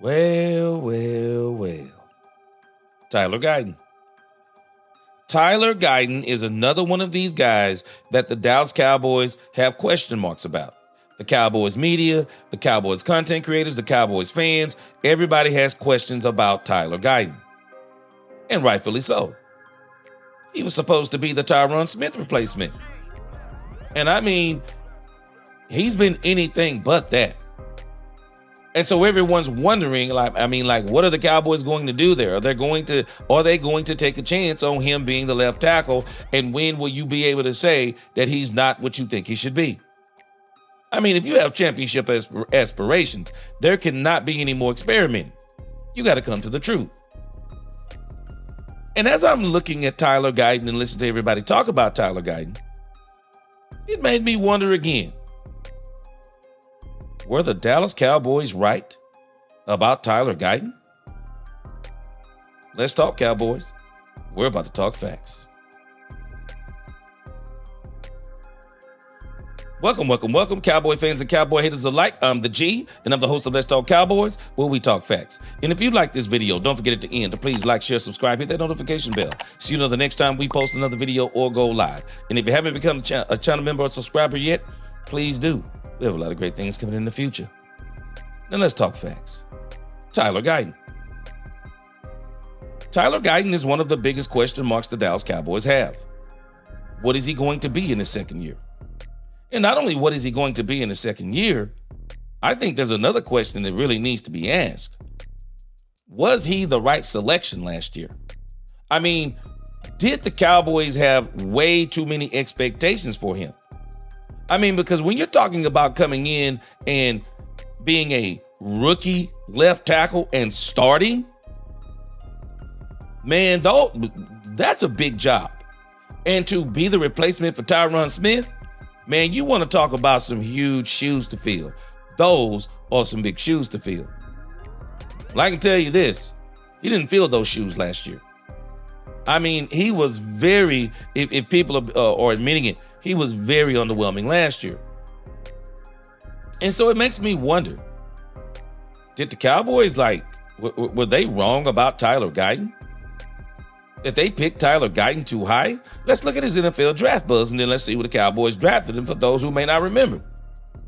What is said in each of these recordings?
Well. Tyler Guyton. Tyler Guyton is another one of these guys that the Dallas Cowboys have question marks about. The Cowboys media, the Cowboys content creators, the Cowboys fans, everybody has questions about Tyler Guyton. And rightfully so. He was supposed to be the Tyron Smith replacement. And I mean, he's been anything but that. And so everyone's wondering, what are the Cowboys going to do there? Are they going to take a chance on him being the left tackle? And when will you be able to say that he's not what you think he should be? I mean, if you have championship aspirations, there cannot be any more experimenting. You got to come to the truth. And as I'm looking at Tyler Guyton and listening to everybody talk about Tyler Guyton, it made me wonder again. Were the Dallas Cowboys right about Tyler Guyton? Let's talk Cowboys. We're about to talk facts. Welcome, Cowboy fans and Cowboy haters alike. I'm the G, and I'm the host of Let's Talk Cowboys, where we talk facts. And if you like this video, don't forget at the end to please like, share, subscribe, hit that notification bell so you know the next time we post another video or go live. And if you haven't become a channel member or subscriber yet, please do. We have a lot of great things coming in the future. Now let's talk facts. Tyler Guyton. Tyler Guyton is one of the biggest question marks the Dallas Cowboys have. What is he going to be in his second year? And not only what is he going to be in his second year, I think there's another question that really needs to be asked. Was he the right selection last year? I mean, did the Cowboys have way too many expectations for him? I mean, because when you're talking about coming in and being a rookie left tackle and starting, man, that's a big job. And to be the replacement for Tyron Smith, man, you want to talk about some huge shoes to fill. Those are some big shoes to fill. Well, I can tell you this, he didn't fill those shoes last year. I mean, he was very, if people are admitting it, he was very underwhelming last year. And so it makes me wonder, did the Cowboys, were they wrong about Tyler Guyton? Did they pick Tyler Guyton too high? Let's look at his NFL draft buzz, and then let's see what the Cowboys drafted him for those who may not remember.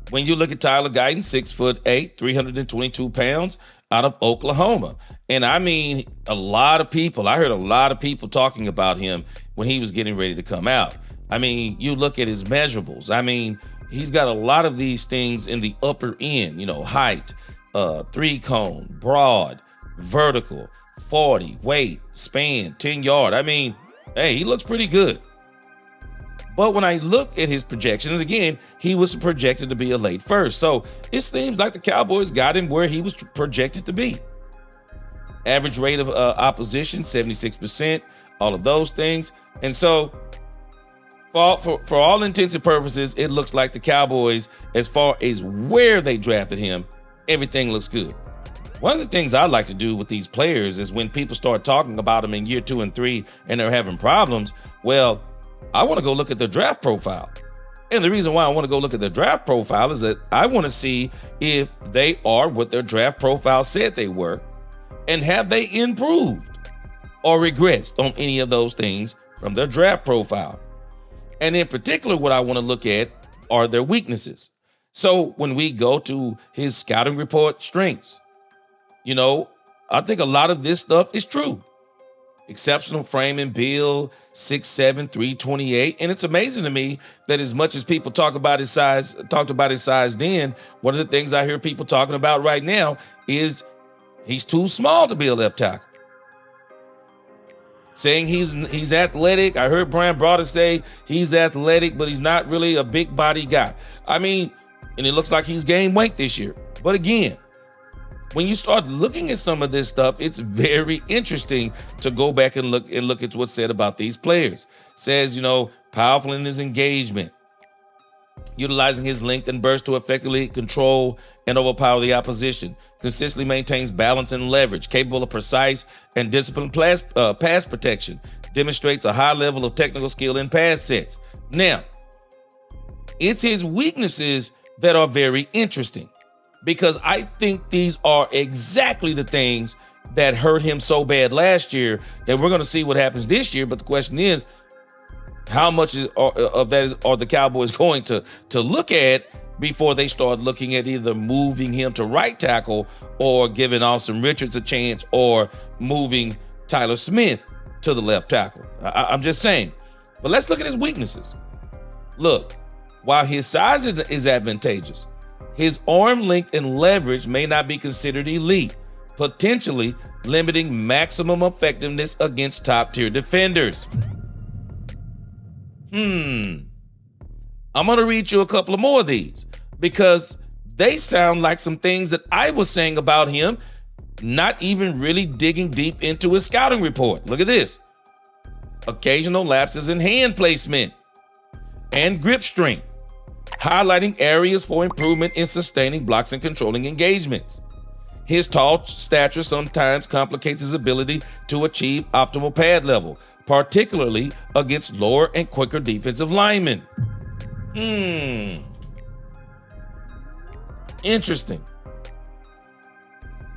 When you look at Tyler Guyton, 6'8", 322 pounds, out of Oklahoma. And I mean, I heard a lot of people talking about him when he was getting ready to come out. I mean, you look at his measurables. I mean, he's got a lot of these things in the upper end, height, 3-cone, broad, vertical, 40, weight, span, 10-yard. I mean, hey, he looks pretty good. But when I look at his projection, and again, he was projected to be a late first. So it seems like the Cowboys got him where he was projected to be. Average rate of opposition, 76%, all of those things. And so for all intents and purposes, it looks like the Cowboys, as far as where they drafted him, everything looks good. One of the things I like to do with these players is when people start talking about them in year 2 and 3 and they're having problems, well, I want to go look at their draft profile. And the reason why I want to go look at their draft profile is that I want to see if they are what their draft profile said they were, and have they improved or regressed on any of those things from their draft profile. And in particular, what I want to look at are their weaknesses. So when we go to his scouting report strengths, I think a lot of this stuff is true. Exceptional frame and build, 6'7", 328. And it's amazing to me that as much as people talked about his size then, one of the things I hear people talking about right now is he's too small to be a left tackle. Saying he's athletic. I heard Brian Broaddus say he's athletic, but he's not really a big body guy. I mean, and it looks like he's gained weight this year. But again, when you start looking at some of this stuff, it's very interesting to go back and look at what's said about these players. Says, powerful in his engagement, utilizing his length and burst to effectively control and overpower the opposition, consistently maintains balance and leverage, capable of precise and disciplined pass protection, demonstrates a high level of technical skill in pass sets. Now, it's his weaknesses that are very interesting, because I think these are exactly the things that hurt him so bad last year, and we're going to see what happens this year. But the question is, how much of that are the Cowboys going to look at before they start looking at either moving him to right tackle or giving Austin Richards a chance or moving Tyler Smith to the left tackle? I'm just saying. But let's look at his weaknesses. Look, while his size is advantageous, his arm length and leverage may not be considered elite, potentially limiting maximum effectiveness against top-tier defenders. I'm going to read you a couple of more of these because they sound like some things that I was saying about him, not even really digging deep into his scouting report. Look at this. Occasional lapses in hand placement and grip strength, highlighting areas for improvement in sustaining blocks and controlling engagements. His tall stature sometimes complicates his ability to achieve optimal pad level, particularly against lower and quicker defensive linemen. Interesting.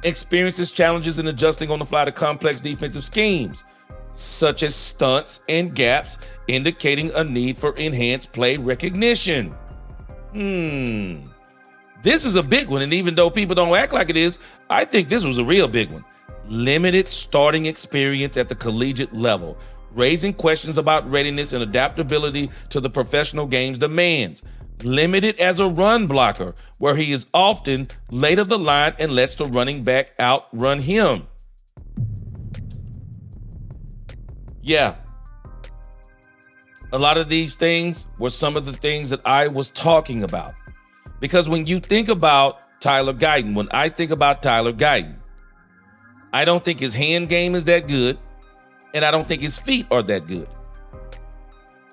Experiences challenges in adjusting on the fly to complex defensive schemes, such as stunts and gaps, indicating a need for enhanced play recognition. This is a big one, and even though people don't act like it is, I think this was a real big one. Limited starting experience at the collegiate level, raising questions about readiness and adaptability to the professional game's demands. Limited as a run blocker, where he is often late of the line and lets the running back outrun him. Yeah. A lot of these things were some of the things that I was talking about. Because when you think about Tyler Guyton, when I think about Tyler Guyton, I don't think his hand game is that good, and I don't think his feet are that good.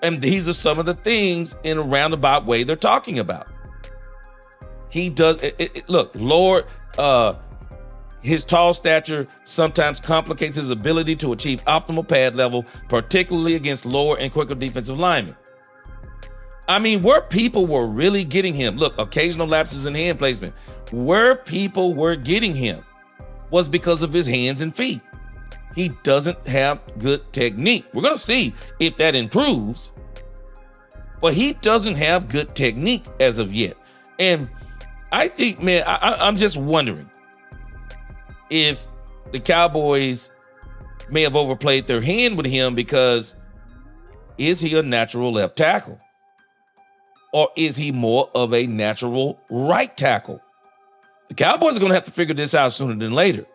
And these are some of the things in a roundabout way they're talking about. He does, look, Lord, his tall stature sometimes complicates his ability to achieve optimal pad level, particularly against lower and quicker defensive linemen. I mean, where people were really getting him, look, occasional lapses in hand placement, where people were getting him was because of his hands and feet. He doesn't have good technique. We're going to see if that improves, but he doesn't have good technique as of yet. And I think, man, I'm just wondering if the Cowboys may have overplayed their hand with him, because is he a natural left tackle? Or is he more of a natural right tackle? The Cowboys are going to have to figure this out sooner than later,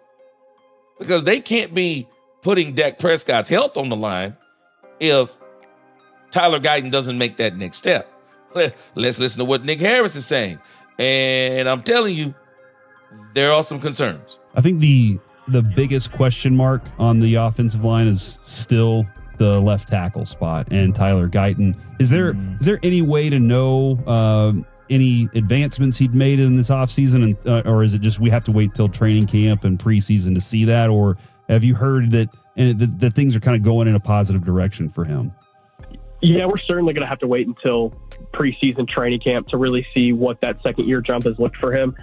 because they can't be putting Dak Prescott's health on the line if Tyler Guyton doesn't make that next step. Let's listen to what Nick Harris is saying. And I'm telling you, there are some concerns. I think the biggest question mark on the offensive line is still the left tackle spot and Tyler Guyton. Is there any way to know any advancements he'd made in this offseason, or is it just we have to wait till training camp and preseason to see that? Or have you heard that things are kind of going in a positive direction for him? Yeah, we're certainly going to have to wait until preseason training camp to really see what that second year jump has looked for him.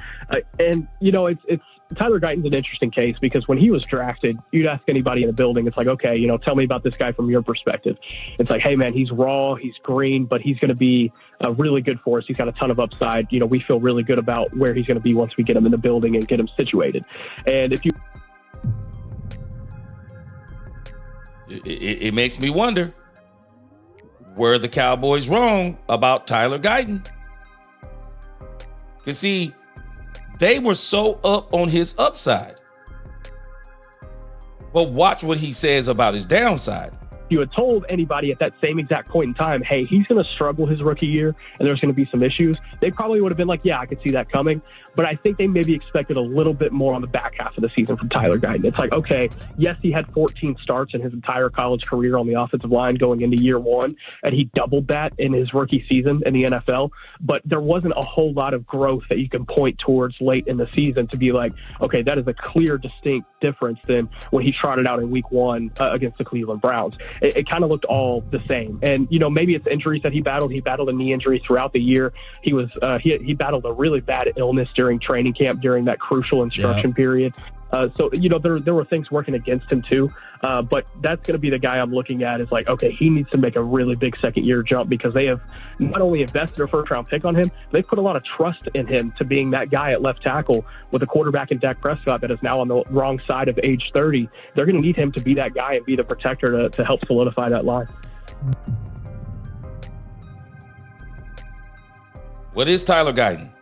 And, you know, it's Tyler Guyton's an interesting case, because when he was drafted, you'd ask anybody in the building, it's like, okay, you know, tell me about this guy from your perspective. It's like, hey, man, he's raw, he's green, but he's going to be really good for us. He's got a ton of upside. You know, we feel really good about where he's going to be once we get him in the building and get him situated. And if you... It makes me wonder, were the Cowboys wrong about Tyler Guyton? Because, see, they were so up on his upside. But watch what he says about his downside. You had told anybody at that same exact point in time, hey, he's going to struggle his rookie year and there's going to be some issues, they probably would have been like, yeah, I could see that coming. But I think they maybe expected a little bit more on the back half of the season from Tyler Guyton. It's like, okay, yes, he had 14 starts in his entire college career on the offensive line going into year one, and he doubled that in his rookie season in the NFL. But there wasn't a whole lot of growth that you can point towards late in the season to be like, okay, that is a clear, distinct difference than when he trotted out in week one against the Cleveland Browns. It kind of looked all the same. And, you know, maybe it's injuries that he battled. He battled a knee injury throughout the year. He battled a really bad illness during during training camp, during that crucial instruction period. So, there were things working against him too. But that's going to be the guy I'm looking at is like, okay, he needs to make a really big second-year jump because they have not only invested a first-round pick on him, they've put a lot of trust in him to being that guy at left tackle with a quarterback in Dak Prescott that is now on the wrong side of age 30. They're going to need him to be that guy and be the protector to help solidify that line. What is Tyler Guyton?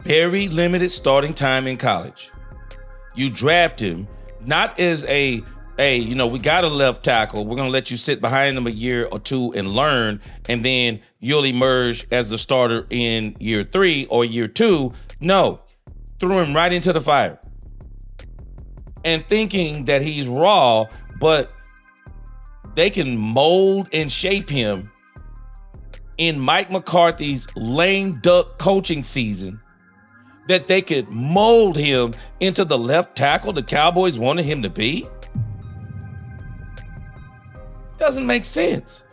Very limited starting time in college. You draft him not as we got a left tackle. We're going to let you sit behind him a year or two and learn, and then you'll emerge as the starter in year 3 or year 2. No, threw him right into the fire. And thinking that he's raw, but they can mold and shape him in Mike McCarthy's lame duck coaching season, that they could mold him into the left tackle the Cowboys wanted him to be? Doesn't make sense.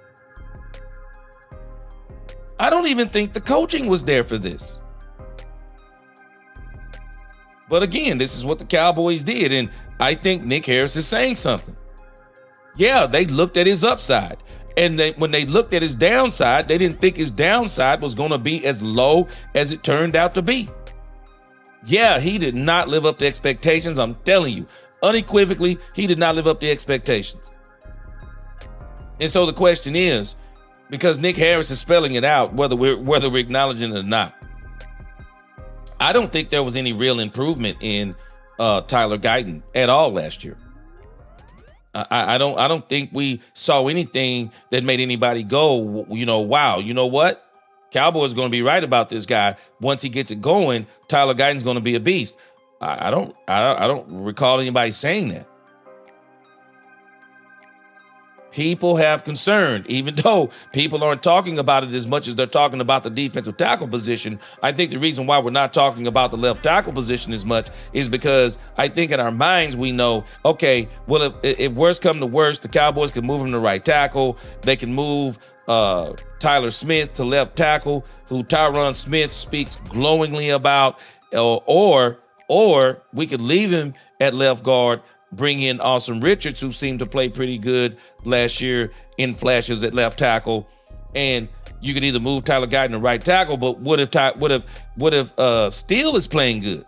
I don't even think the coaching was there for this. But again, this is what the Cowboys did, and I think Nick Harris is saying something. Yeah, they looked at his upside, and when they looked at his downside, they didn't think his downside was going to be as low as it turned out to be. Yeah, he did not live up to expectations. I'm telling you, unequivocally, he did not live up to expectations. And so the question is, because Nick Harris is spelling it out, whether we're acknowledging it or not, I don't think there was any real improvement in Tyler Guyton at all last year. I don't think we saw anything that made anybody go, wow, you know what? Cowboys going to be right about this guy. Once he gets it going, Tyler Guyton's going to be a beast. I don't recall anybody saying that. People have concern, even though people aren't talking about it as much as they're talking about the defensive tackle position. I think the reason why we're not talking about the left tackle position as much is because I think in our minds we know, okay, well, if worst come to worst, the Cowboys can move him to right tackle. They can move Tyler Smith to left tackle, who Tyron Smith speaks glowingly about, or we could leave him at left guard, bring in Austin Richards, who seemed to play pretty good last year in flashes at left tackle, and you could either move Tyler Guyton to right tackle. But what if Steele is playing good?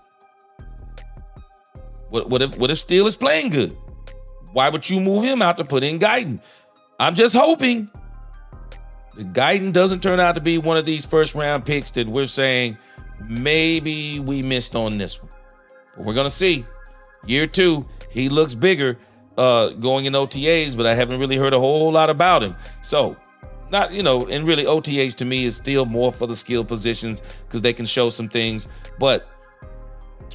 What if Steele is playing good? Why would you move him out to put in Guyton? I'm just hoping that Guyton doesn't turn out to be one of these first round picks that we're saying maybe we missed on this one. But we're gonna see. Year 2, he looks bigger going in OTAs, but I haven't really heard a whole lot about him. So, not, and really OTAs to me is still more for the skill positions because they can show some things. But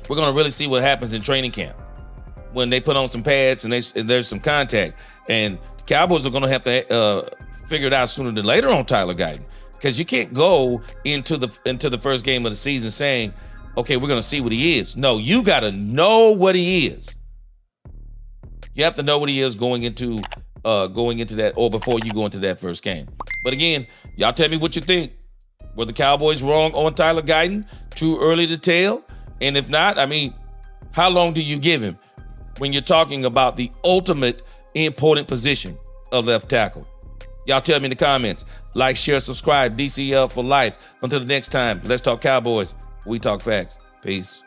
we're going to really see what happens in training camp when they put on some pads and there's some contact. And the Cowboys are going to have to figure it out sooner than later on Tyler Guyton, because you can't go into the first game of the season saying, okay, we're going to see what he is. No, you got to know what he is. You have to know what he is going into that, or before you go into that first game. But again, y'all tell me what you think. Were the Cowboys wrong on Tyler Guyton? Too early to tell? And if not, how long do you give him when you're talking about the ultimate important position of left tackle? Y'all tell me in the comments. Like, share, subscribe. DCL for life. Until the next time, let's talk Cowboys. We talk facts. Peace.